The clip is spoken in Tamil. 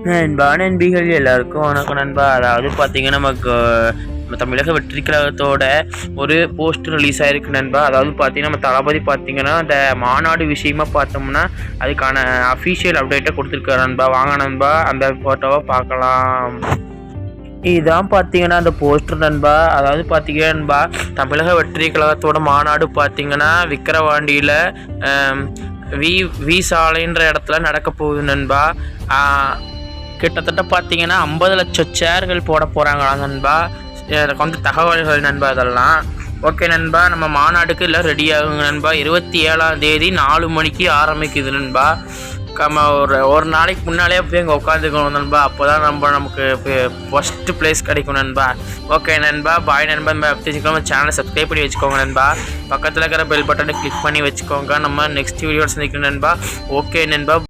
நண்பா நண்பிகள் எல்லாருக்கும் வணக்கம் நண்பா. அதாவது பார்த்தீங்கன்னா நம்ம தமிழக வெற்றி கழகத்தோட ஒரு போஸ்ட் ரிலீஸ் ஆகிருக்கு நண்பா. அதாவது பார்த்தீங்கன்னா நம்ம தளபதி பார்த்தீங்கன்னா அந்த மாநாடு விஷயமா பார்த்தோம்னா அதுக்கான அஃபீஷியல் அப்டேட்டை கொடுத்துருக்காரு நண்பா. வாங்க நண்பா அந்த ஃபோட்டோவை பார்க்கலாம். இதுதான் பார்த்தீங்கன்னா அந்த போஸ்டர் நண்பா. அதாவது பார்த்தீங்கன்னா நண்பா தமிழக வெற்றி கழகத்தோட மாநாடு பார்த்தீங்கன்னா விக்கிரவாண்டியில் வி சாலைன்ற இடத்துல நடக்க போகுது நண்பா. கிட்டத்தட்ட பார்த்தீங்கன்னா 50 லட்சம் சேர்கள் போட போகிறாங்களா நண்பா. எனக்கு வந்து தகவல்கள் நண்பா அதெல்லாம். ஓகே நண்பா, நம்ம மாநாடுக்கு எல்லாம் ரெடி ஆகுங்க நண்பா. 27ஆம் தேதி 4 மணிக்கு ஆரம்பிக்குது நண்பா. ஒரு நாளைக்கு முன்னாலே போய் அங்கே உட்காந்துக்கணும் நண்பா. அப்போ தான் நமக்கு ஃபஸ்ட்டு ப்ளேஸ் கிடைக்கும் நண்பா. ஓகே நண்பா, பாய் நண்பா. நம்ம சேனலை சப்ஸ்கிரைப் பண்ணி வச்சுக்கோங்க நண்பா. பக்கத்தில் இருக்கிற பெல் பட்டனை கிளிக் பண்ணி வச்சுக்கோங்க. நம்ம நெக்ஸ்ட் வீடியோ சந்திக்கணும் நண்பா. ஓகே நண்பா.